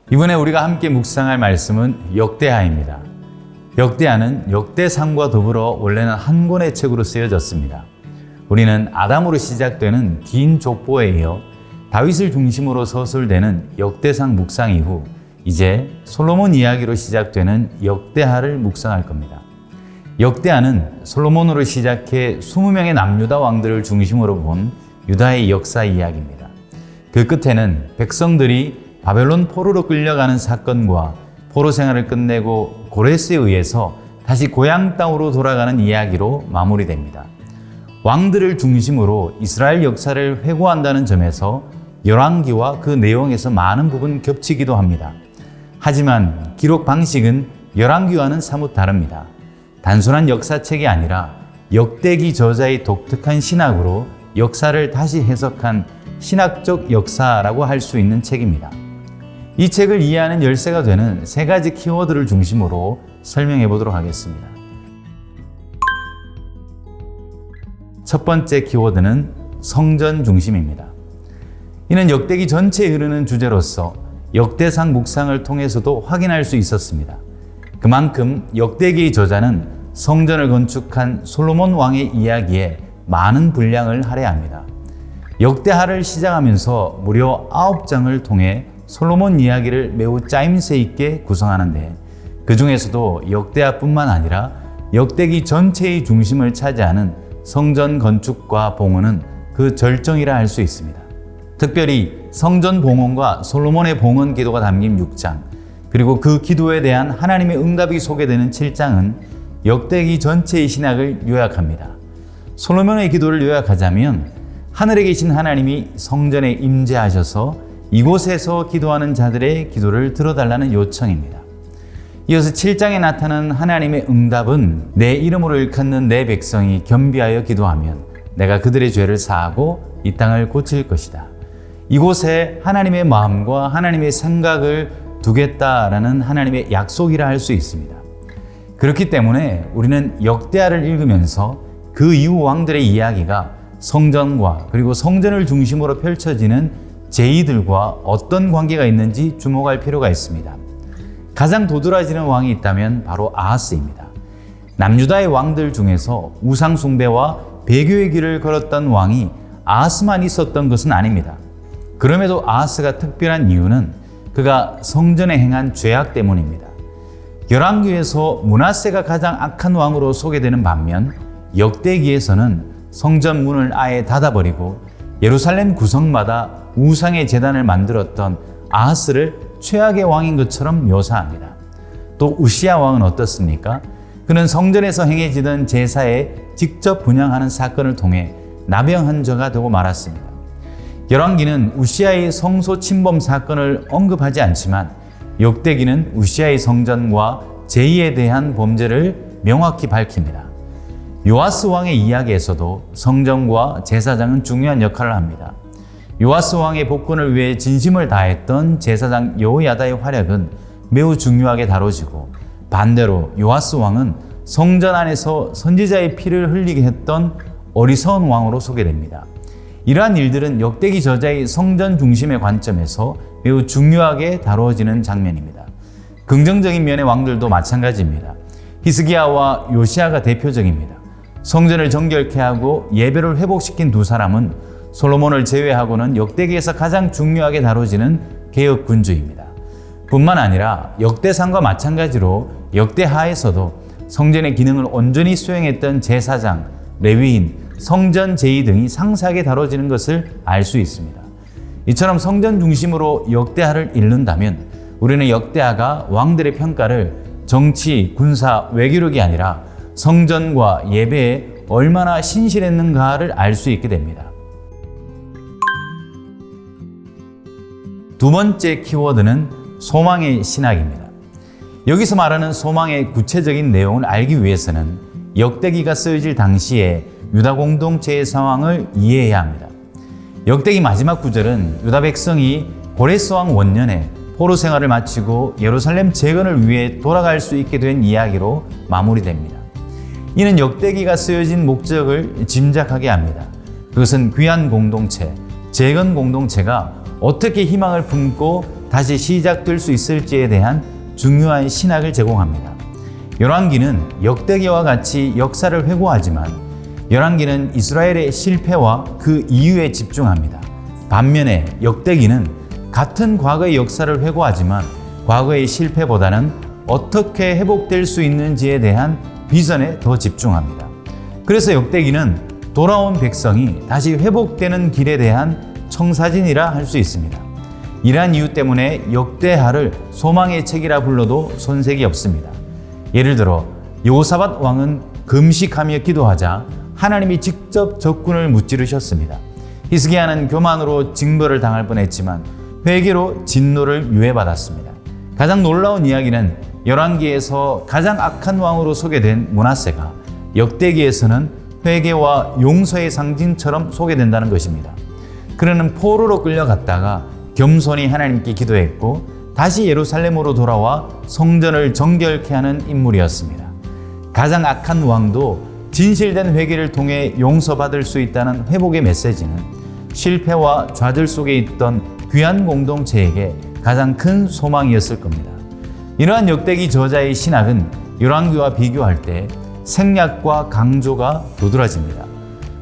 이번에 우리가 함께 묵상할 말씀은 역대하입니다. 역대하는 역대상과 더불어 원래는 한 권의 책으로 쓰여졌습니다. 우리는 아담으로 시작되는 긴 족보에 이어 다윗을 중심으로 서술되는 역대상 묵상 이후 이제 솔로몬 이야기로 시작되는 역대하를 묵상할 겁니다. 역대하는 솔로몬으로 시작해 20명의 남유다 왕들을 중심으로 본 유다의 역사 이야기입니다. 그 끝에는 백성들이 바벨론 포로로 끌려가는 사건과 포로 생활을 끝내고 고레스에 의해서 다시 고향 땅으로 돌아가는 이야기로 마무리됩니다. 왕들을 중심으로 이스라엘 역사를 회고한다는 점에서 열왕기와 그 내용에서 많은 부분 겹치기도 합니다. 하지만 기록 방식은 열왕기와는 사뭇 다릅니다. 단순한 역사책이 아니라 역대기 저자의 독특한 신학으로 역사를 다시 해석한 신학적 역사라고 할 수 있는 책입니다. 이 책을 이해하는 열쇠가 되는 3가지 키워드를 중심으로 설명해 보도록 하겠습니다. 첫 번째 키워드는 성전 중심입니다. 이는 역대기 전체에 흐르는 주제로서 역대상 묵상을 통해서도 확인할 수 있었습니다. 그만큼 역대기의 저자는 성전을 건축한 솔로몬 왕의 이야기에 많은 분량을 할애합니다. 역대하를 시작하면서 무려 9장을 통해 솔로몬 이야기를 매우 짜임새 있게 구성하는데 그 중에서도 역대하뿐만 아니라 역대기 전체의 중심을 차지하는 성전 건축과 봉헌은 그 절정이라 할 수 있습니다. 특별히 성전 봉헌과 솔로몬의 봉헌 기도가 담긴 6장 그리고 그 기도에 대한 하나님의 응답이 소개되는 7장은 역대기 전체의 신학을 요약합니다. 솔로몬의 기도를 요약하자면 하늘에 계신 하나님이 성전에 임재하셔서 이곳에서 기도하는 자들의 기도를 들어달라는 요청입니다. 이어서 7장에 나타나는 하나님의 응답은 내 이름으로 일컫는 내 백성이 겸비하여 기도하면 내가 그들의 죄를 사하고 이 땅을 고칠 것이다. 이곳에 하나님의 마음과 하나님의 생각을 두겠다라는 하나님의 약속이라 할 수 있습니다. 그렇기 때문에 우리는 역대하를 읽으면서 그 이후 왕들의 이야기가 성전과 그리고 성전을 중심으로 펼쳐지는 제의들과 어떤 관계가 있는지 주목할 필요가 있습니다. 가장 도드라지는 왕이 있다면 바로 아하스입니다. 남유다의 왕들 중에서 우상 숭배와 배교의 길을 걸었던 왕이 아하스만 있었던 것은 아닙니다. 그럼에도 아하스가 특별한 이유는 그가 성전에 행한 죄악 때문입니다. 열왕기에서 므낫세가 가장 악한 왕으로 소개되는 반면 역대기에서는 성전 문을 아예 닫아버리고 예루살렘 구성마다 우상의 제단을 만들었던 아하스를 최악의 왕인 것처럼 묘사합니다. 또 우시야 왕은 어떻습니까? 그는 성전에서 행해지던 제사에 직접 분향하는 사건을 통해 나병한 자가 되고 말았습니다. 열왕기는 우시야의 성소 침범 사건을 언급하지 않지만 역대기는 우시야의 성전과 제의에 대한 범죄를 명확히 밝힙니다. 요아스 왕의 이야기에서도 성전과 제사장은 중요한 역할을 합니다. 요아스 왕의 복권을 위해 진심을 다했던 제사장 여호야다의 활약은 매우 중요하게 다뤄지고 반대로 요아스 왕은 성전 안에서 선지자의 피를 흘리게 했던 어리석은 왕으로 소개됩니다. 이러한 일들은 역대기 저자의 성전 중심의 관점에서 매우 중요하게 다루어지는 장면입니다. 긍정적인 면의 왕들도 마찬가지입니다. 히스기야와 요시야가 대표적입니다. 성전을 정결케 하고 예배를 회복시킨 두 사람은 솔로몬을 제외하고는 역대기에서 가장 중요하게 다뤄지는 개혁 군주입니다. 뿐만 아니라 역대상과 마찬가지로 역대하에서도 성전의 기능을 온전히 수행했던 제사장, 레위인, 성전 제의 등이 상세하게 다뤄지는 것을 알 수 있습니다. 이처럼 성전 중심으로 역대하를 읽는다면 우리는 역대하가 왕들의 평가를 정치, 군사, 외교력이 아니라 성전과 예배에 얼마나 신실했는가를 알 수 있게 됩니다. 두 번째 키워드는 소망의 신학입니다. 여기서 말하는 소망의 구체적인 내용을 알기 위해서는 역대기가 쓰여질 당시에 유다 공동체의 상황을 이해해야 합니다. 역대기 마지막 구절은 유다 백성이 고레스 왕 원년에 포로 생활을 마치고 예루살렘 재건을 위해 돌아갈 수 있게 된 이야기로 마무리됩니다. 이는 역대기가 쓰여진 목적을 짐작하게 합니다. 그것은 귀한 공동체, 재건 공동체가 어떻게 희망을 품고 다시 시작될 수 있을지에 대한 중요한 신학을 제공합니다. 열왕기는 역대기와 같이 역사를 회고하지만 열왕기는 이스라엘의 실패와 그 이유에 집중합니다. 반면에 역대기는 같은 과거의 역사를 회고하지만 과거의 실패보다는 어떻게 회복될 수 있는지에 대한 비전에 더 집중합니다. 그래서 역대기는 돌아온 백성이 다시 회복되는 길에 대한 청사진이라 할 수 있습니다. 이러한 이유 때문에 역대하를 소망의 책이라 불러도 손색이 없습니다. 예를 들어 여호사밧 왕은 금식하며 기도하자 하나님이 직접 적군을 무찌르셨습니다. 히스기야는 교만으로 징벌을 당할 뻔했지만 회개로 진노를 유예받았습니다. 가장 놀라운 이야기는 열왕기에서 가장 악한 왕으로 소개된 므낫세가 역대기에서는 회개와 용서의 상징처럼 소개된다는 것입니다. 그는 포로로 끌려갔다가 겸손히 하나님께 기도했고 다시 예루살렘으로 돌아와 성전을 정결케 하는 인물이었습니다. 가장 악한 왕도 진실된 회개를 통해 용서받을 수 있다는 회복의 메시지는 실패와 좌절 속에 있던 귀한 공동체에게 가장 큰 소망이었을 겁니다. 이러한 역대기 저자의 신학은 열왕기와 비교할 때 생략과 강조가 도드라집니다.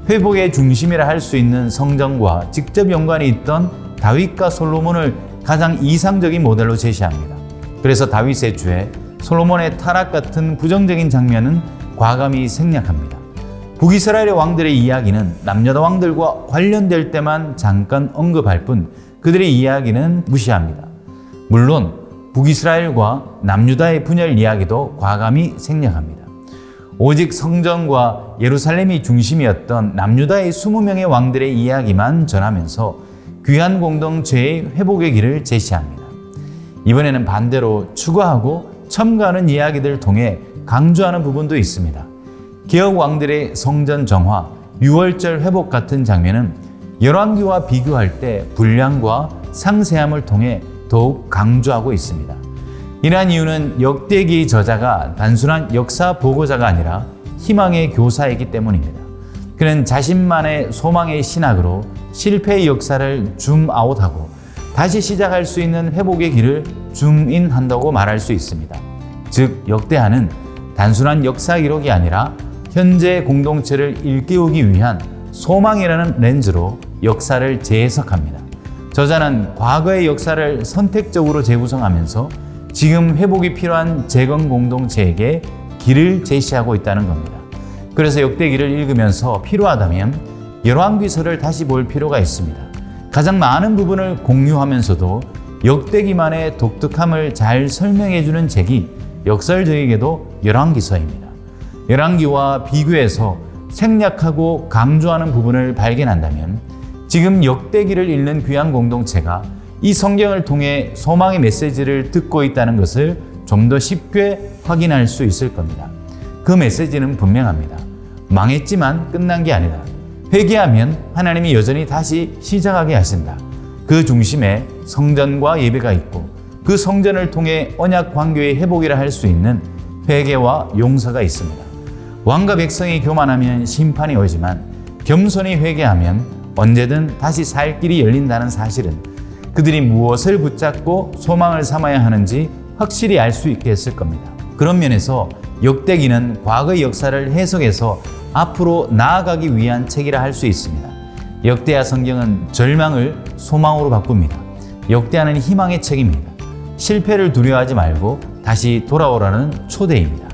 회복의 중심이라 할 수 있는 성전과 직접 연관이 있던 다윗과 솔로몬을 가장 이상적인 모델로 제시합니다. 그래서 다윗의 죄, 솔로몬의 타락 같은 부정적인 장면은 과감히 생략합니다. 북이스라엘의 왕들의 이야기는 남유다 왕들과 관련될 때만 잠깐 언급할 뿐 그들의 이야기는 무시합니다. 물론 북이스라엘과 남유다의 분열 이야기도 과감히 생략합니다. 오직 성전과 예루살렘이 중심이었던 남유다의 20명의 왕들의 이야기만 전하면서 귀한 공동체의 회복의 길을 제시합니다. 이번에는 반대로 추가하고 첨가하는 이야기들을 통해 강조하는 부분도 있습니다. 개혁 왕들의 성전 정화, 유월절 회복 같은 장면은 열왕기와 비교할 때 분량과 상세함을 통해 더욱 강조하고 있습니다. 이러한 이유는 역대기의 저자가 단순한 역사 보고자가 아니라 희망의 교사이기 때문입니다. 그는 자신만의 소망의 신학으로 실패의 역사를 줌아웃하고 다시 시작할 수 있는 회복의 길을 줌인한다고 말할 수 있습니다. 즉 역대하는 단순한 역사 기록이 아니라 현재 공동체를 일깨우기 위한 소망이라는 렌즈로 역사를 재해석합니다. 저자는 과거의 역사를 선택적으로 재구성하면서 지금 회복이 필요한 재건 공동체에게 길을 제시하고 있다는 겁니다. 그래서 역대기를 읽으면서 필요하다면 열왕기서를 다시 볼 필요가 있습니다. 가장 많은 부분을 공유하면서도 역대기만의 독특함을 잘 설명해주는 책이 역설적이게도 열왕기서입니다. 열왕기와 비교해서 생략하고 강조하는 부분을 발견한다면 지금 역대기를 읽는 귀한 공동체가 이 성경을 통해 소망의 메시지를 듣고 있다는 것을 좀 더 쉽게 확인할 수 있을 겁니다. 그 메시지는 분명합니다. 망했지만 끝난 게 아니다. 회개하면 하나님이 여전히 다시 시작하게 하신다. 그 중심에 성전과 예배가 있고 그 성전을 통해 언약 관계의 회복이라 할 수 있는 회개와 용서가 있습니다. 왕과 백성이 교만하면 심판이 오지만 겸손히 회개하면 언제든 다시 살 길이 열린다는 사실은 그들이 무엇을 붙잡고 소망을 삼아야 하는지 확실히 알 수 있게 했을 겁니다. 그런 면에서 역대기는 과거의 역사를 해석해서 앞으로 나아가기 위한 책이라 할 수 있습니다. 역대하 성경은 절망을 소망으로 바꿉니다. 역대하는 희망의 책입니다. 실패를 두려워하지 말고 다시 돌아오라는 초대입니다.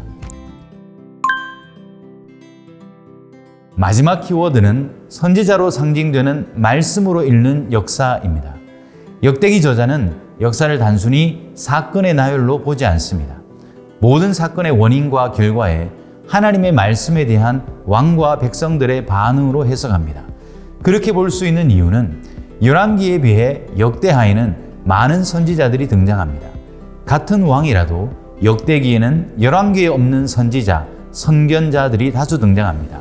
마지막 키워드는 선지자로 상징되는 말씀으로 읽는 역사입니다. 역대기 저자는 역사를 단순히 사건의 나열로 보지 않습니다. 모든 사건의 원인과 결과에 하나님의 말씀에 대한 왕과 백성들의 반응으로 해석합니다. 그렇게 볼 수 있는 이유는 열왕기에 비해 역대하에는 많은 선지자들이 등장합니다. 같은 왕이라도 역대기에는 열왕기에 없는 선지자, 선견자들이 다수 등장합니다.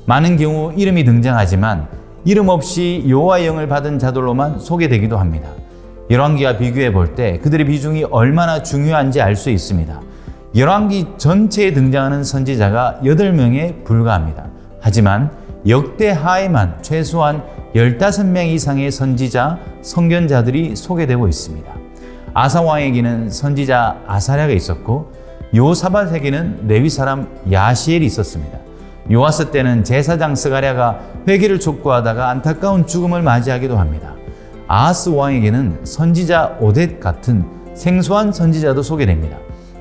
많은 경우 이름이 등장하지만 이름 없이 여호와의 영을 받은 자들로만 소개되기도 합니다. 열왕기와 비교해 볼 때 그들의 비중이 얼마나 중요한지 알 수 있습니다. 열왕기 전체에 등장하는 선지자가 8명에 불과합니다. 하지만 역대하에만 최소한 15명 이상의 선지자, 선견자들이 소개되고 있습니다. 아사 왕에게는 선지자 아사랴가 있었고 요사밧에게는 레위 사람 야시엘이 있었습니다. 요아스 때는 제사장 스가랴가 회개를 촉구하다가 안타까운 죽음을 맞이하기도 합니다. 아하스 왕에게는 선지자 오뎃 같은 생소한 선지자도 소개됩니다.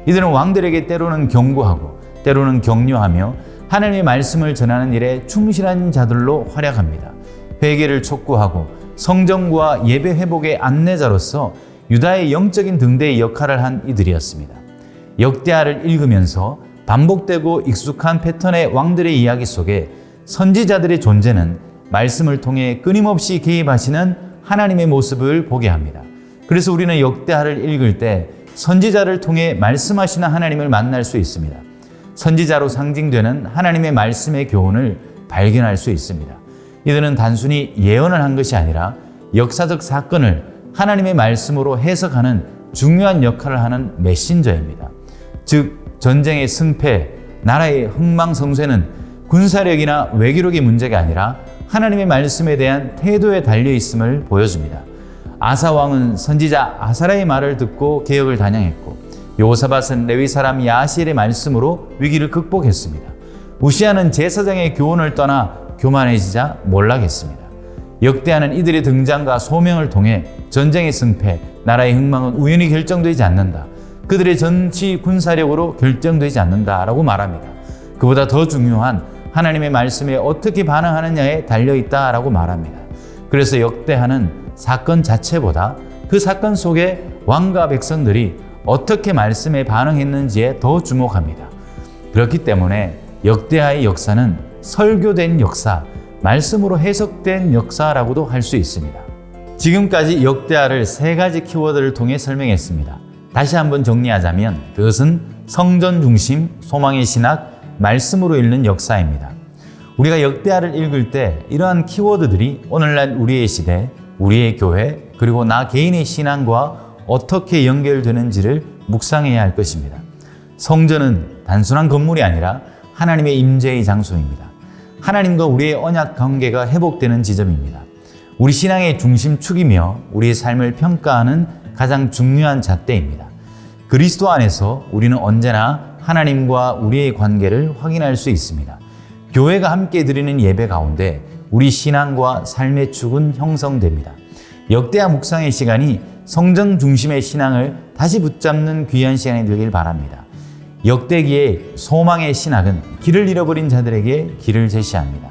이들은 왕들에게 때로는 경고하고 때로는 격려하며 하나님의 말씀을 전하는 일에 충실한 자들로 활약합니다. 회개를 촉구하고 성전과 예배 회복의 안내자로서 유다의 영적인 등대의 역할을 한 이들이었습니다. 역대하를 읽으면서 반복되고 익숙한 패턴의 왕들의 이야기 속에 선지자들의 존재는 말씀을 통해 끊임없이 개입하시는 하나님의 모습을 보게 합니다. 그래서 우리는 역대하를 읽을 때 선지자를 통해 말씀하시는 하나님을 만날 수 있습니다. 선지자로 상징되는 하나님의 말씀의 교훈을 발견할 수 있습니다. 이들은 단순히 예언을 한 것이 아니라 역사적 사건을 하나님의 말씀으로 해석하는 중요한 역할을 하는 메신저입니다. 즉 전쟁의 승패, 나라의 흥망성쇠는 군사력이나 외교력의 문제가 아니라 하나님의 말씀에 대한 태도에 달려있음을 보여줍니다. 아사 왕은 선지자 아사랴의 말을 듣고 개혁을 단양했고 요사밧은 레위 사람 야시엘의 말씀으로 위기를 극복했습니다. 우시야는 제사장의 교훈을 떠나 교만해지자 몰락했습니다. 역대하는 이들의 등장과 소명을 통해 전쟁의 승패, 나라의 흥망은 우연히 결정되지 않는다. 그들의 정치 군사력으로 결정되지 않는다라고 말합니다. 그보다 더 중요한 하나님의 말씀에 어떻게 반응하느냐에 달려있다라고 말합니다. 그래서 역대하는 사건 자체보다 그 사건 속에 왕과 백성들이 어떻게 말씀에 반응했는지에 더 주목합니다. 그렇기 때문에 역대하의 역사는 설교된 역사, 말씀으로 해석된 역사라고도 할 수 있습니다. 지금까지 역대하를 3가지 키워드를 통해 설명했습니다. 다시 한번 정리하자면 그것은 성전 중심, 소망의 신학, 말씀으로 읽는 역사입니다. 우리가 역대하를 읽을 때 이러한 키워드들이 오늘날 우리의 시대, 우리의 교회, 그리고 나 개인의 신앙과 어떻게 연결되는지를 묵상해야 할 것입니다. 성전은 단순한 건물이 아니라 하나님의 임재의 장소입니다. 하나님과 우리의 언약 관계가 회복되는 지점입니다. 우리 신앙의 중심축이며 우리의 삶을 평가하는 가장 중요한 잣대입니다. 그리스도 안에서 우리는 언제나 하나님과 우리의 관계를 확인할 수 있습니다. 교회가 함께 드리는 예배 가운데 우리 신앙과 삶의 축은 형성됩니다. 역대하 묵상의 시간이 성전 중심의 신앙을 다시 붙잡는 귀한 시간이 되길 바랍니다. 역대기의 소망의 신학은 길을 잃어버린 자들에게 길을 제시합니다.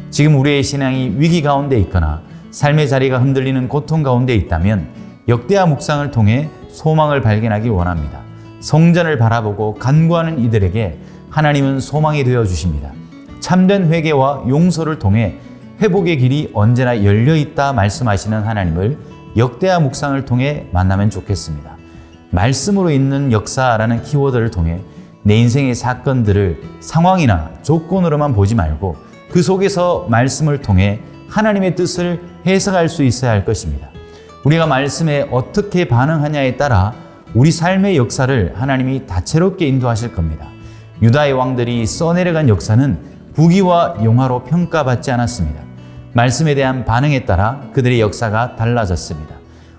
지금 우리의 신앙이 위기 가운데 있거나 삶의 자리가 흔들리는 고통 가운데 있다면 역대하 묵상을 통해 소망을 발견하기 원합니다. 성전을 바라보고 간구하는 이들에게 하나님은 소망이 되어 주십니다. 참된 회개와 용서를 통해 회복의 길이 언제나 열려있다 말씀하시는 하나님을 역대하 묵상을 통해 만나면 좋겠습니다. 말씀으로 있는 역사라는 키워드를 통해 내 인생의 사건들을 상황이나 조건으로만 보지 말고 그 속에서 말씀을 통해 하나님의 뜻을 해석할 수 있어야 할 것입니다. 우리가 말씀에 어떻게 반응하냐에 따라 우리 삶의 역사를 하나님이 다채롭게 인도하실 겁니다. 유다의 왕들이 써내려간 역사는 부귀와 용화로 평가받지 않았습니다. 말씀에 대한 반응에 따라 그들의 역사가 달라졌습니다.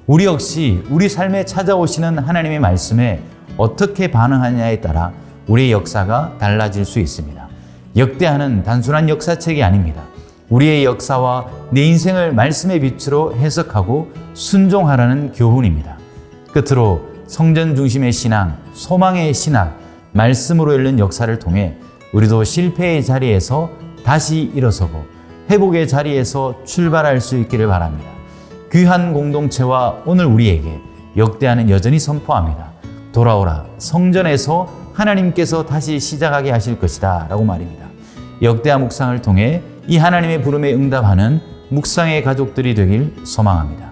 우리 역시 우리 삶에 찾아오시는 하나님의 말씀에 어떻게 반응하냐에 따라 우리의 역사가 달라질 수 있습니다. 역대하는 단순한 역사책이 아닙니다. 우리의 역사와 내 인생을 말씀의 빛으로 해석하고 순종하라는 교훈입니다. 끝으로 성전 중심의 신앙, 소망의 신학, 말씀으로 열린 역사를 통해 우리도 실패의 자리에서 다시 일어서고 회복의 자리에서 출발할 수 있기를 바랍니다. 귀한 공동체와 오늘 우리에게 역대하는 여전히 선포합니다. 돌아오라, 성전에서 하나님께서 다시 시작하게 하실 것이다 라고 말입니다. 역대하 묵상을 통해 이 하나님의 부름에 응답하는 묵상의 가족들이 되길 소망합니다.